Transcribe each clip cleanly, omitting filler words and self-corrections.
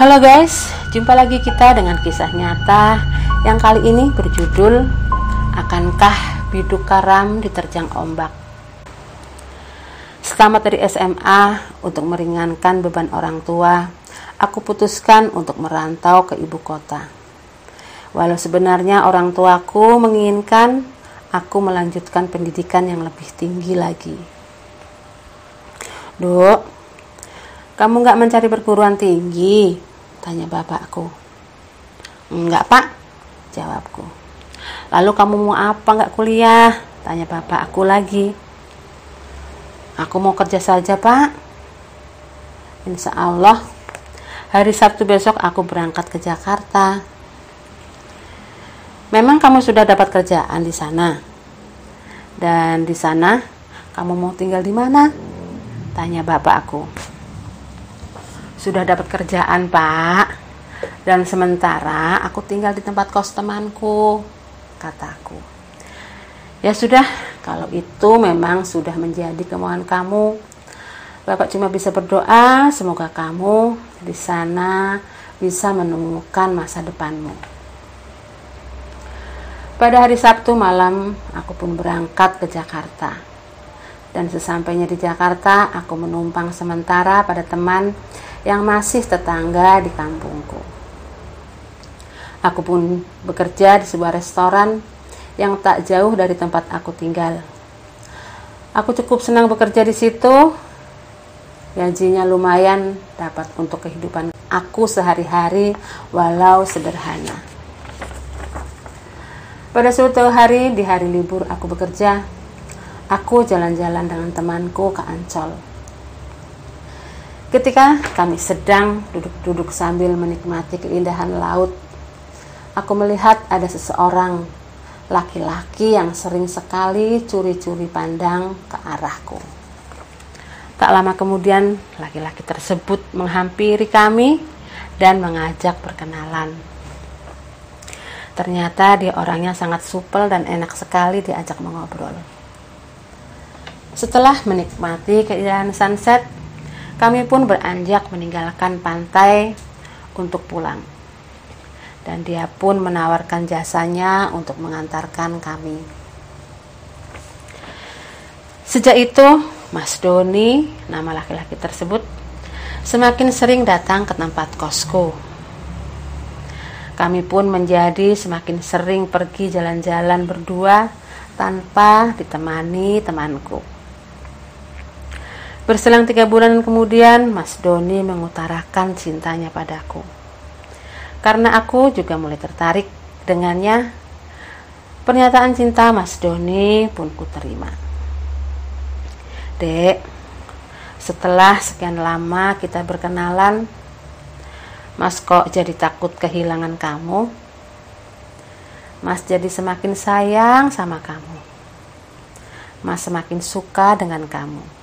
Halo guys, jumpa lagi kita dengan kisah nyata yang kali ini berjudul Akankah Biduk Karam Diterjang Ombak. Selamat dari SMA, untuk meringankan beban orang tua, aku putuskan untuk merantau ke ibu kota. Walau sebenarnya orang tuaku menginginkan aku melanjutkan pendidikan yang lebih tinggi lagi. Duk, kamu gak mencari perguruan tinggi? Tanya bapakku. Enggak pak, jawabku. Lalu kamu mau apa gak kuliah? Tanya bapakku lagi. Aku mau kerja saja pak. Insya Allah hari Sabtu besok aku berangkat ke Jakarta. Memang kamu sudah dapat kerjaan di sana? Dan di sana kamu mau tinggal di mana? Tanya bapakku. Sudah dapat kerjaan pak, dan sementara aku tinggal di tempat kos temanku, kataku. Ya sudah, kalau itu memang sudah menjadi kemauan kamu, Bapak cuma bisa berdoa semoga kamu di sana bisa menemukan masa depanmu. Pada hari Sabtu malam, aku pun berangkat ke Jakarta. Dan sesampainya di Jakarta, aku menumpang sementara pada teman yang masih tetangga di kampungku. Aku pun bekerja di sebuah restoran yang tak jauh dari tempat aku tinggal. Aku cukup senang bekerja di situ. Gajinya lumayan dapat untuk kehidupan aku sehari-hari walau sederhana. Pada suatu hari di hari libur aku bekerja, aku jalan-jalan dengan temanku ke Ancol. Ketika kami sedang duduk-duduk sambil menikmati keindahan laut, aku melihat ada seseorang laki-laki yang sering sekali curi-curi pandang ke arahku. Tak lama kemudian, laki-laki tersebut menghampiri kami dan mengajak perkenalan. Ternyata dia orangnya sangat supel dan enak sekali diajak mengobrol. Setelah menikmati keindahan sunset, kami pun beranjak meninggalkan pantai untuk pulang. Dan dia pun menawarkan jasanya untuk mengantarkan kami. Sejak itu, Mas Doni, nama laki-laki tersebut, semakin sering datang ke tempat kosku. Kami pun menjadi semakin sering pergi jalan-jalan berdua tanpa ditemani temanku. Berselang 3 bulan kemudian, Mas Doni mengutarakan cintanya padaku. Karena aku juga mulai tertarik dengannya, pernyataan cinta Mas Doni pun kuterima. Dek, setelah sekian lama kita berkenalan, Mas kok jadi takut kehilangan kamu? Mas jadi semakin sayang sama kamu. Mas semakin suka dengan kamu.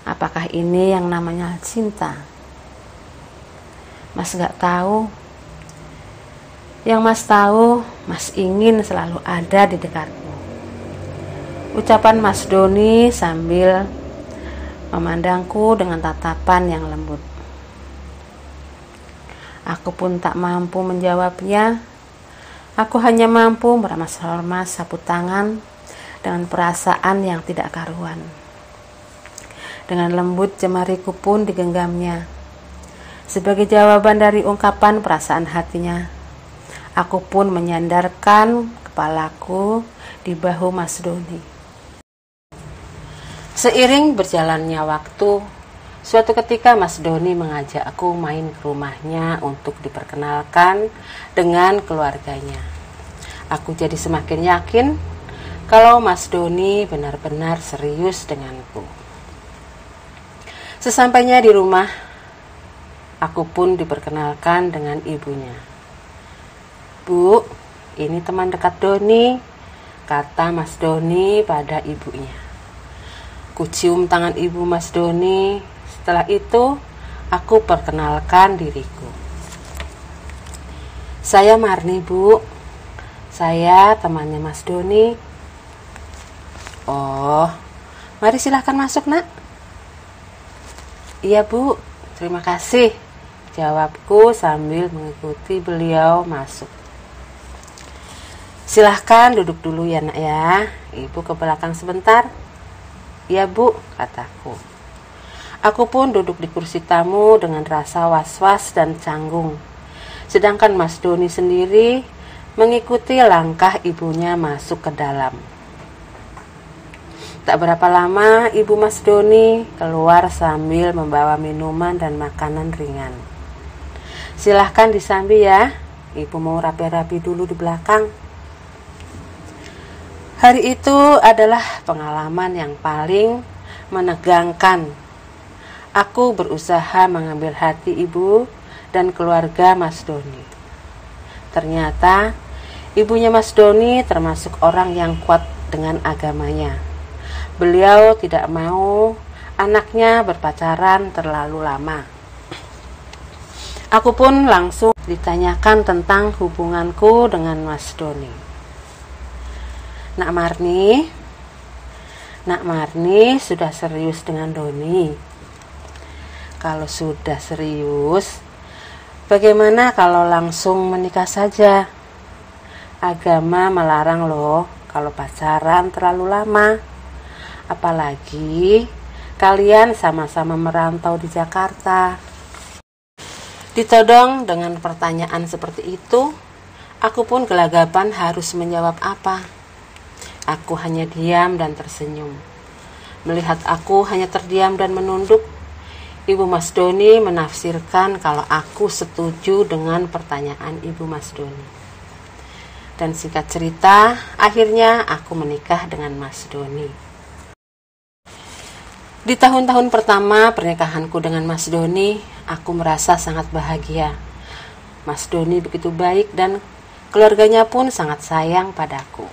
Apakah ini yang namanya cinta? Mas gak tahu. Yang Mas tahu, Mas ingin selalu ada di dekatmu. Ucapan Mas Doni sambil memandangku dengan tatapan yang lembut. Aku pun tak mampu menjawabnya. Aku hanya mampu meremas-remas sapu tangan dengan perasaan yang tidak karuan. Dengan lembut jemariku pun digenggamnya. Sebagai jawaban dari ungkapan perasaan hatinya, aku pun menyandarkan kepalaku di bahu Mas Doni. Seiring berjalannya waktu, suatu ketika Mas Doni mengajak aku main ke rumahnya untuk diperkenalkan dengan keluarganya. Aku jadi semakin yakin kalau Mas Doni benar-benar serius denganku. Sesampainya di rumah, aku pun diperkenalkan dengan ibunya. Bu, ini teman dekat Doni, kata Mas Doni pada ibunya. Kucium tangan ibu Mas Doni. Setelah itu, aku perkenalkan diriku. Saya Marni, Bu. Saya temannya Mas Doni. Oh, mari silahkan masuk, Nak. Iya, Bu. Terima kasih, jawabku sambil mengikuti beliau masuk. Silahkan duduk dulu ya nak ya, ibu ke belakang sebentar. Ya bu, kataku. Aku pun duduk di kursi tamu dengan rasa was-was dan canggung. Sedangkan Mas Doni sendiri mengikuti langkah ibunya masuk ke dalam. Tak berapa lama ibu Mas Doni keluar sambil membawa minuman dan makanan ringan. Silahkan disambi ya, ibu mau rapi-rapi dulu di belakang. Hari itu adalah pengalaman yang paling menegangkan. Aku berusaha mengambil hati ibu dan keluarga Mas Doni. Ternyata ibunya Mas Doni termasuk orang yang kuat dengan agamanya. Beliau tidak mau anaknya berpacaran terlalu lama. Aku pun langsung ditanyakan tentang hubunganku dengan Mas Doni. Nak Marni sudah serius dengan Doni. Kalau sudah serius, bagaimana kalau langsung menikah saja? Agama melarang loh kalau pacaran terlalu lama. Apalagi kalian sama-sama merantau di Jakarta. Ditodong dengan pertanyaan seperti itu, aku pun gelagapan harus menjawab apa. Aku hanya diam dan tersenyum. Melihat aku hanya terdiam dan menunduk, Ibu Mas Doni menafsirkan kalau aku setuju dengan pertanyaan Ibu Mas Doni. Dan singkat cerita, akhirnya aku menikah dengan Mas Doni. Di tahun-tahun pertama pernikahanku dengan Mas Doni, aku merasa sangat bahagia. Mas Doni begitu baik dan keluarganya pun sangat sayang padaku.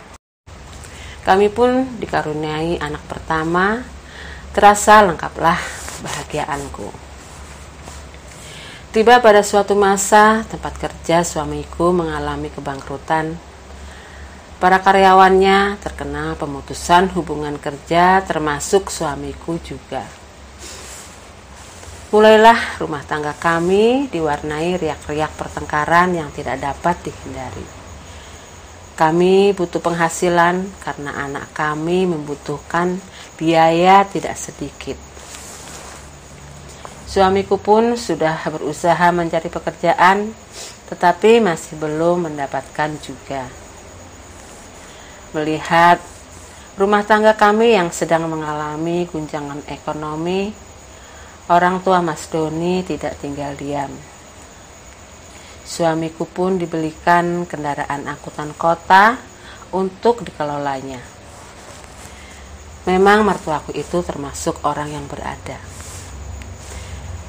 Kami pun dikaruniai anak pertama, terasa lengkaplah kebahagiaanku. Tiba pada suatu masa, tempat kerja suamiku mengalami kebangkrutan. Para karyawannya terkena pemutusan hubungan kerja, termasuk suamiku juga. Mulailah rumah tangga kami diwarnai riak-riak pertengkaran yang tidak dapat dihindari. Kami butuh penghasilan karena anak kami membutuhkan biaya tidak sedikit. Suamiku pun sudah berusaha mencari pekerjaan, tetapi masih belum mendapatkan juga. Melihat rumah tangga kami yang sedang mengalami guncangan ekonomi, orang tua Mas Doni tidak tinggal diam. Suamiku pun dibelikan kendaraan angkutan kota untuk dikelolanya. Memang mertuaku itu termasuk orang yang berada.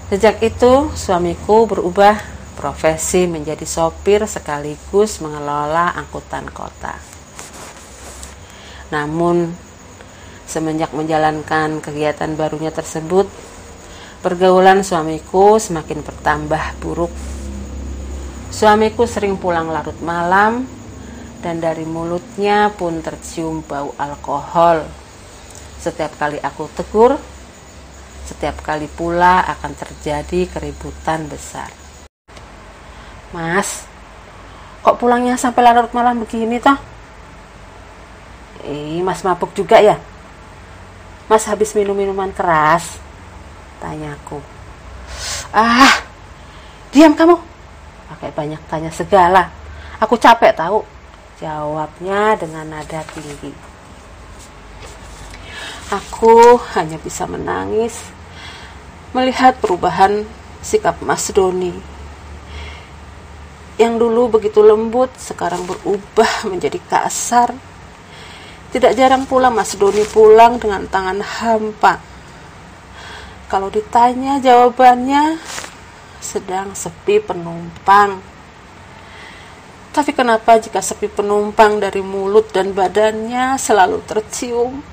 Sejak itu, suamiku berubah profesi menjadi sopir sekaligus mengelola angkutan kota. Namun, semenjak menjalankan kegiatan barunya tersebut, pergaulan suamiku semakin bertambah buruk. Suamiku sering pulang larut malam dan dari mulutnya pun tercium bau alkohol. Setiap kali aku tegur, setiap kali pula akan terjadi keributan besar. Mas, kok pulangnya sampai larut malam begini toh? Mas mabuk juga ya? Mas habis minum minuman keras? Tanyaku. Diam kamu. Pakai banyak tanya segala. Aku capek tahu. Jawabnya dengan nada tinggi. Aku hanya bisa menangis melihat perubahan sikap Mas Doni. Yang dulu begitu lembut, sekarang berubah menjadi kasar. Tidak jarang pula Mas Doni pulang dengan tangan hampa. Kalau ditanya jawabannya, sedang sepi penumpang. Tapi kenapa jika sepi penumpang dari mulut dan badannya selalu tercium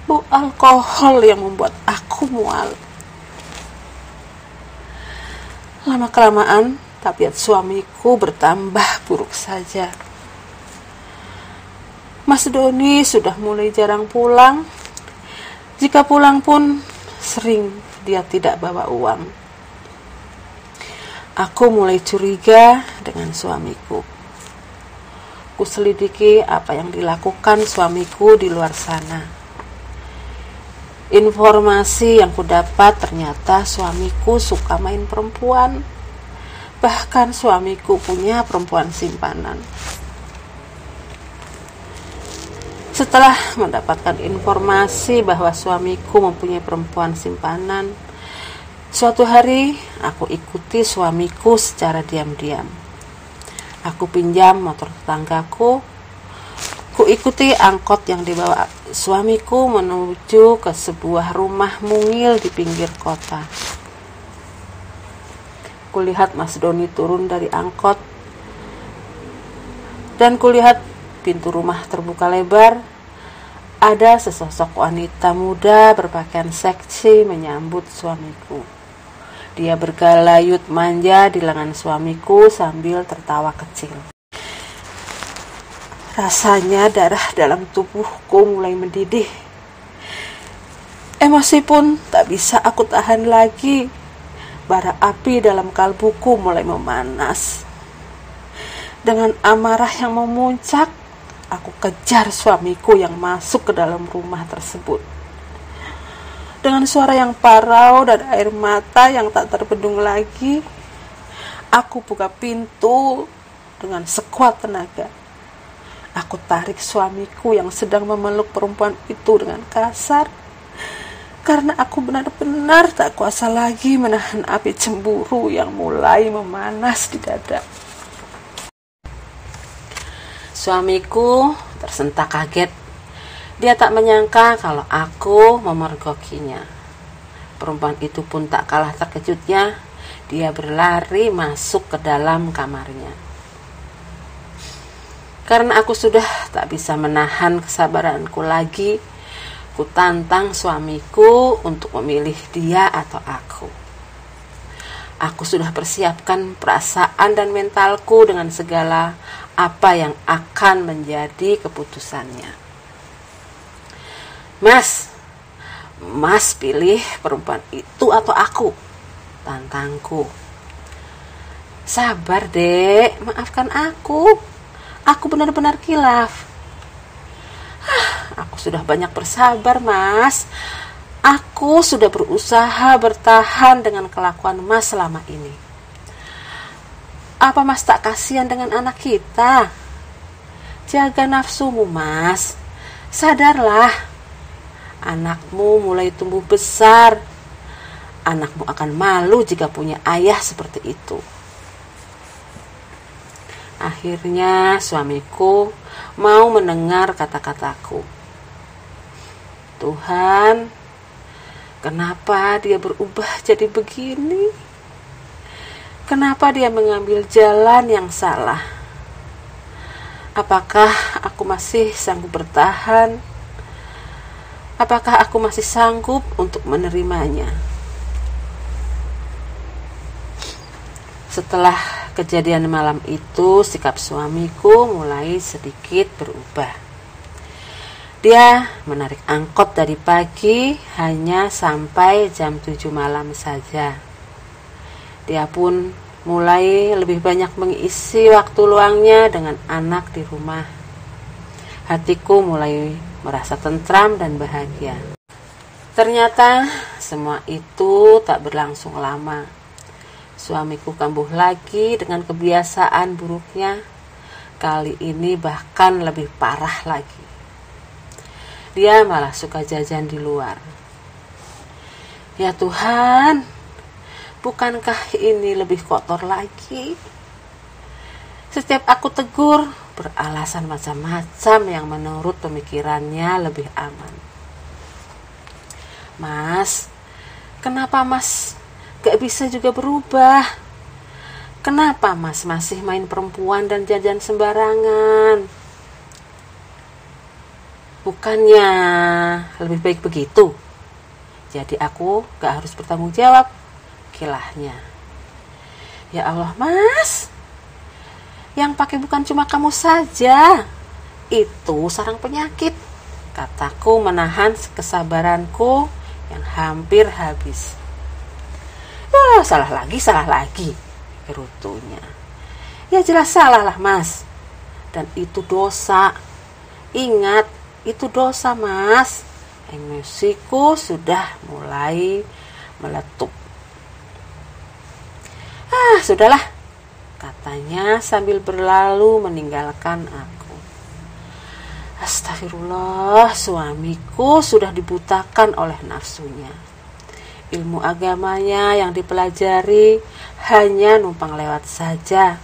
bau alkohol yang membuat aku mual. Lama-kelamaan, tabiat suamiku bertambah buruk saja. Mas Doni sudah mulai jarang pulang. Jika pulang pun sering dia tidak bawa uang. Aku mulai curiga dengan suamiku. Kuselidiki apa yang dilakukan suamiku di luar sana. Informasi yang kudapat ternyata suamiku suka main perempuan. Bahkan suamiku punya perempuan simpanan. Setelah mendapatkan informasi bahwa suamiku mempunyai perempuan simpanan, suatu hari aku ikuti suamiku secara diam-diam. Aku pinjam motor tetanggaku. Ku ikuti angkot yang dibawa suamiku menuju ke sebuah rumah mungil di pinggir kota. Kulihat Mas Doni turun dari angkot dan kulihat pintu rumah terbuka lebar. Ada sesosok wanita muda berpakaian seksi menyambut suamiku. Dia bergalayut manja di lengan suamiku sambil tertawa kecil. Rasanya darah dalam tubuhku mulai mendidih. Emosi pun tak bisa aku tahan lagi. Bara api dalam kalbuku mulai memanas. Dengan amarah yang memuncak, aku kejar suamiku yang masuk ke dalam rumah tersebut. Dengan suara yang parau dan air mata yang tak terbendung lagi, aku buka pintu dengan sekuat tenaga. Aku tarik suamiku yang sedang memeluk perempuan itu dengan kasar, karena aku benar-benar tak kuasa lagi menahan api cemburu yang mulai memanas di dada. Suamiku tersentak kaget. Dia tak menyangka kalau aku memergokinya. Perempuan itu pun tak kalah terkejutnya. Dia berlari masuk ke dalam kamarnya. Karena aku sudah tak bisa menahan kesabaranku lagi, ku tantang suamiku untuk memilih dia atau aku. Aku sudah persiapkan perasaan dan mentalku dengan segala apa yang akan menjadi keputusannya. Mas pilih perempuan itu atau aku? Tantangku. Sabar, Dek, maafkan aku. Aku benar-benar kilaf. Aku sudah banyak bersabar, Mas. Aku sudah berusaha bertahan dengan kelakuan Mas selama ini. Apa Mas tak kasihan dengan anak kita? Jaga nafsumu, Mas. Sadarlah, anakmu mulai tumbuh besar. Anakmu akan malu jika punya ayah seperti itu. Akhirnya suamiku mau mendengar kata-kataku. Tuhan, kenapa dia berubah jadi begini? Kenapa dia mengambil jalan yang salah? Apakah aku masih sanggup bertahan? Apakah aku masih sanggup untuk menerimanya? Setelah kejadian malam itu, sikap suamiku mulai sedikit berubah. Dia menarik angkot dari pagi hanya sampai jam 7 malam saja. Dia pun mulai lebih banyak mengisi waktu luangnya dengan anak di rumah. Hatiku mulai merasa tentram dan bahagia. Ternyata semua itu tak berlangsung lama. Suamiku kambuh lagi dengan kebiasaan buruknya. Kali ini bahkan lebih parah lagi. Dia malah suka jajan di luar. Ya Tuhan, bukankah ini lebih kotor lagi? Setiap aku tegur, beralasan macam-macam yang menurut pemikirannya lebih aman. Mas, kenapa Mas gak bisa juga berubah? Kenapa Mas masih main perempuan dan jajan sembarangan? Bukannya lebih baik begitu? Jadi aku gak harus bertanggung jawab, kilahnya. Ya Allah, Mas, yang pakai bukan cuma kamu saja. Itu sarang penyakit, kataku menahan kesabaranku yang hampir habis. Salah lagi. gerutunya. Ya jelas salah lah Mas. Dan itu dosa. Ingat, itu dosa Mas. Emosiku sudah mulai meletup. Sudahlah, katanya sambil berlalu meninggalkan aku. Astagfirullah, suamiku sudah dibutakan oleh nafsunya. Ilmu agamanya yang dipelajari hanya numpang lewat saja.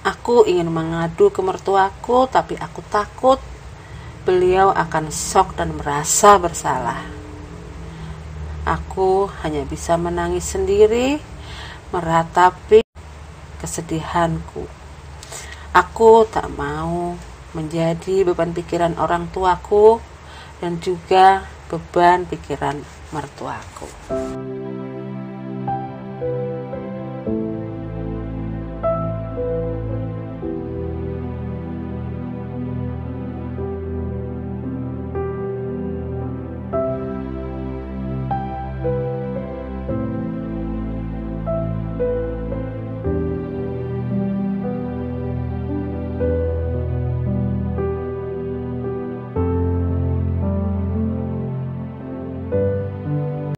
Aku ingin mengadu ke mertuaku, tapi aku takut beliau akan shock dan merasa bersalah. Aku hanya bisa menangis sendiri, meratapi kesedihanku. Aku tak mau menjadi beban pikiran orang tuaku dan juga beban pikiran mertuaku.